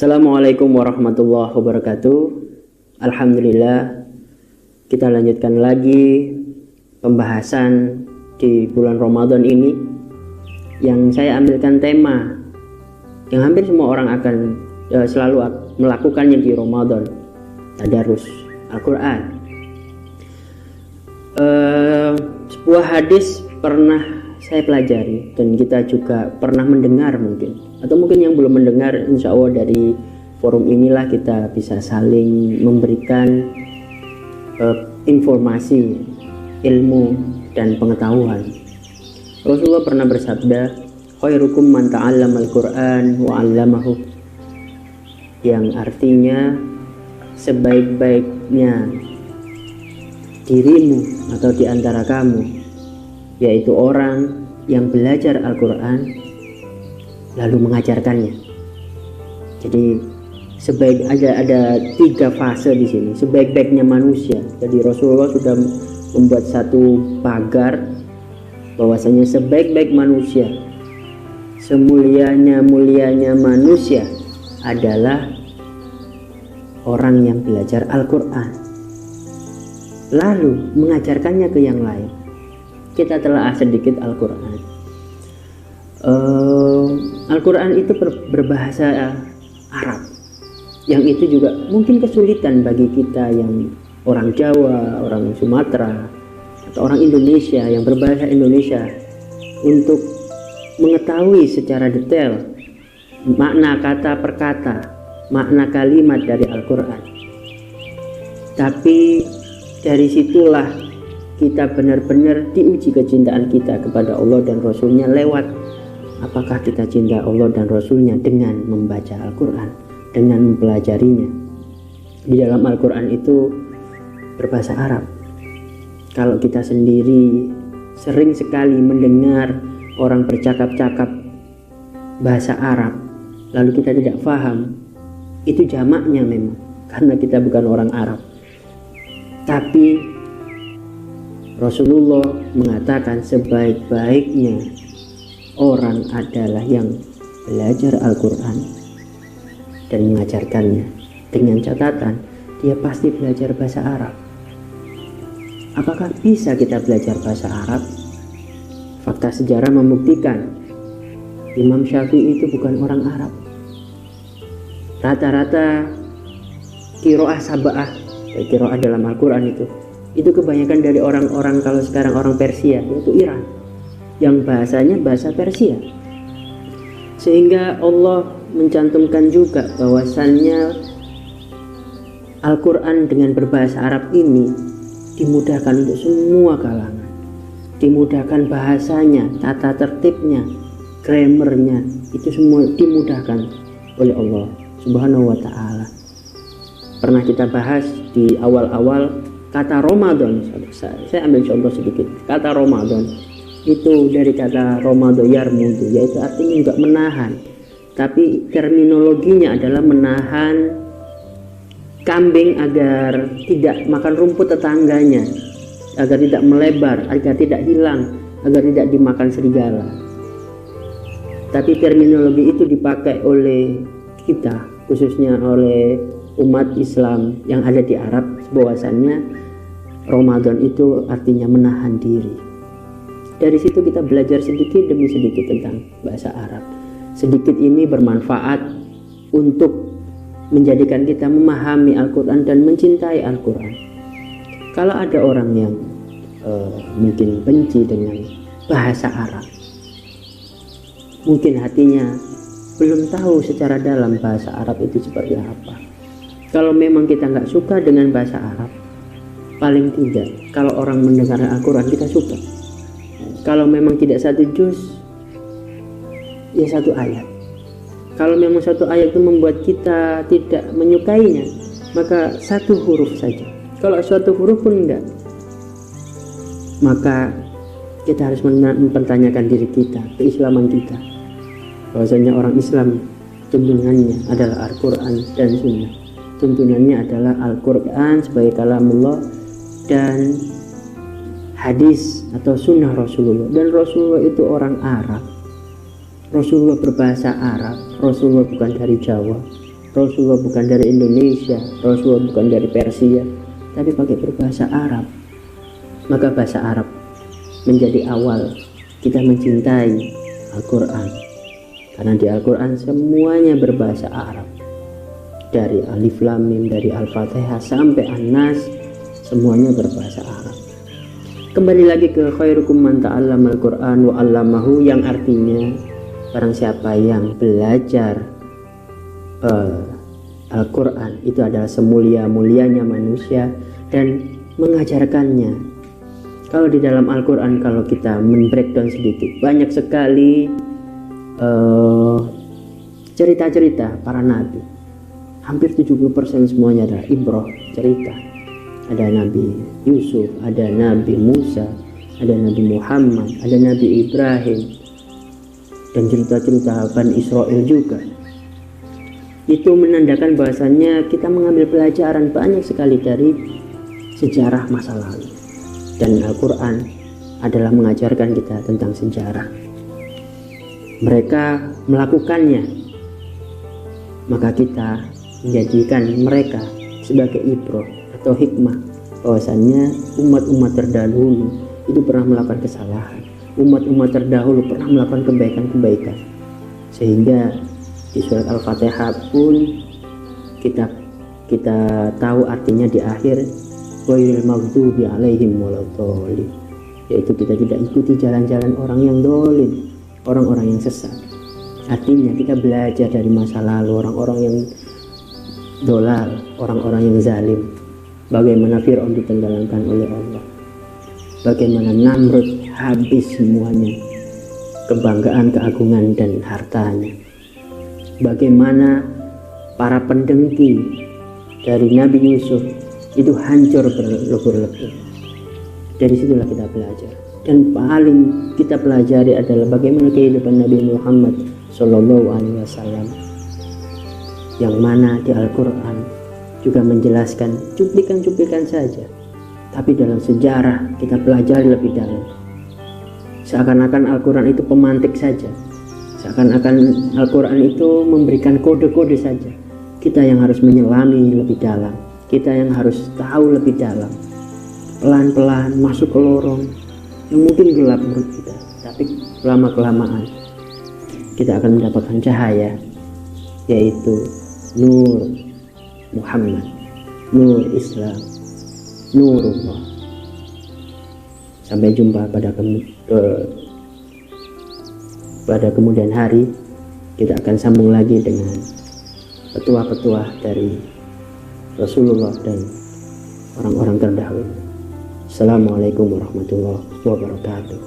Assalamualaikum warahmatullahi wabarakatuh. Alhamdulillah, kita lanjutkan lagi pembahasan di bulan Ramadan ini yang saya ambilkan tema yang hampir semua orang akan selalu melakukannya di Ramadan, tadarus Al-Quran. Sebuah hadis pernah saya pelajari dan kita juga pernah mendengar mungkin, atau mungkin yang belum mendengar, insya Allah dari forum inilah kita bisa saling memberikan informasi, ilmu dan pengetahuan. Rasulullah pernah bersabda, khairukum man ta'allama al-Quran wa 'allamahu, yang artinya sebaik-baiknya dirimu atau di antara kamu yaitu orang yang belajar Al-Quran lalu mengajarkannya. Jadi ada 3 fase di sini. Sebaik-baiknya manusia. Jadi Rasulullah sudah membuat satu pagar bahwasanya sebaik-baik manusia, semulianya manusia adalah orang yang belajar Al-Quran lalu mengajarkannya ke yang lain. Kita telah sedikit Al-Quran. Al-Quran itu berbahasa Arab, yang itu juga mungkin kesulitan bagi kita yang orang Jawa, orang Sumatera, atau orang Indonesia yang berbahasa Indonesia untuk mengetahui secara detail makna kata per kata, makna kalimat dari Al-Quran. Tapi dari situlah kita benar-benar diuji kecintaan kita kepada Allah dan Rasulnya lewat apakah kita cinta Allah dan Rasulnya dengan membaca Al-Quran, dengan mempelajarinya. Di dalam Al-Quran itu berbahasa Arab. Kalau kita sendiri sering sekali mendengar orang bercakap-cakap bahasa Arab lalu kita tidak paham, itu jamaknya memang karena kita bukan orang Arab. Tapi Rasulullah mengatakan sebaik-baiknya orang adalah yang belajar Al-Quran dan mengajarkannya, dengan catatan dia pasti belajar bahasa Arab. Apakah bisa kita belajar bahasa Arab? Fakta sejarah membuktikan Imam Syafi'i itu bukan orang Arab. Rata-rata qiraah sab'ah, qiraah dalam Al-Quran itu kebanyakan dari orang-orang, kalau sekarang orang Persia, yaitu Iran, yang bahasanya bahasa Persia. Sehingga Allah mencantumkan juga bahwasannya Al-Quran dengan berbahasa Arab ini dimudahkan untuk semua kalangan, dimudahkan bahasanya, tata tertibnya, grammarnya, itu semua dimudahkan oleh Allah Subhanahu wa Ta'ala. Pernah kita bahas di awal-awal kata Ramadan. Saya ambil contoh sedikit. Kata Ramadan itu dari kata Ramadan yarmudu, yaitu artinya juga menahan, tapi terminologinya adalah menahan kambing agar tidak makan rumput tetangganya, agar tidak melebar, agar tidak hilang, agar tidak dimakan serigala. Tapi terminologi itu dipakai oleh kita, khususnya oleh umat Islam yang ada di Arab, bahwasannya Ramadan itu artinya menahan diri. Dari situ kita belajar sedikit demi sedikit tentang bahasa Arab. Sedikit ini bermanfaat untuk menjadikan kita memahami Al-Quran dan mencintai Al-Quran. Kalau ada orang yang mungkin benci dengan bahasa Arab, mungkin hatinya belum tahu secara dalam bahasa Arab itu seperti apa. Kalau memang kita nggak suka dengan bahasa Arab, paling tidak kalau orang mendengar Al-Quran kita suka. Kalau memang tidak satu juz, ya satu ayat. Kalau memang satu ayat itu membuat kita tidak menyukainya, maka satu huruf saja. Kalau suatu huruf pun enggak, maka kita harus mempertanyakan diri kita, keislaman kita. Bahwasanya orang Islam tuntunannya adalah Al-Quran dan Sunnah. Tuntunannya adalah Al-Quran sebagai kalamullah dan hadis atau sunnah Rasulullah. Dan Rasulullah itu orang Arab, Rasulullah berbahasa Arab, Rasulullah bukan dari Jawa, Rasulullah bukan dari Indonesia, Rasulullah bukan dari Persia, tapi pakai berbahasa Arab. Maka bahasa Arab menjadi awal kita mencintai Al-Quran, karena di Al-Quran semuanya berbahasa Arab, dari Alif Lam Mim, dari Al-Fatihah sampai An-Nas, semuanya berbahasa Arab. Kembali lagi ke khairukum man ta'allama al-Quran wa 'allamahu, yang artinya barang siapa yang belajar Al-Quran itu adalah semulia-mulianya manusia dan mengajarkannya. Kalau di dalam Al-Quran, kalau kita men-breakdown sedikit, banyak sekali cerita-cerita para nabi. Hampir 70% semuanya adalah ibrah, cerita. Ada Nabi Yusuf, ada Nabi Musa, ada Nabi Muhammad, ada Nabi Ibrahim, dan cerita-cerita Bani Israel juga. Itu menandakan bahwasannya kita mengambil pelajaran banyak sekali dari sejarah masa lalu. Dan Al-Quran adalah mengajarkan kita tentang sejarah. Mereka melakukannya, maka kita menjadikan mereka sebagai ibrah atau hikmah, bahwasannya umat-umat terdahulu itu pernah melakukan kesalahan, umat-umat terdahulu pernah melakukan kebaikan-kebaikan, sehingga di surat Al-Fatihah pun kita tahu artinya di akhir ghairil maghdubi alaihim waladhdallin, yaitu kita tidak ikuti jalan-jalan orang yang dolim, orang-orang yang sesat. Artinya kita belajar dari masa lalu, orang-orang yang dolal, orang-orang yang zalim, bagaimana Fir'aun ditenggelamkan oleh Allah, bagaimana Namrud habis semuanya, kebanggaan, keagungan dan hartanya, bagaimana para pendengki dari Nabi Yusuf itu hancur berlebur-lebur. Dari situlah kita belajar, dan paling kita pelajari adalah bagaimana kehidupan Nabi Muhammad SAW, yang mana di Al-Quran juga menjelaskan cuplikan-cuplikan saja, tapi dalam sejarah kita pelajari lebih dalam. Seakan-akan Al-Quran itu pemantik saja, seakan-akan Al-Quran itu memberikan kode-kode saja. Kita yang harus menyelami lebih dalam, kita yang harus tahu lebih dalam, pelan-pelan masuk ke lorong yang mungkin gelap menurut kita, tapi lama-kelamaan kita akan mendapatkan cahaya, yaitu nur Muhammad, nur Islam, nurullah. Sampai jumpa pada kemudian hari. Kita akan sambung lagi dengan petuah-petuah dari Rasulullah dan orang-orang terdahulu. Assalamualaikum warahmatullahi wabarakatuh.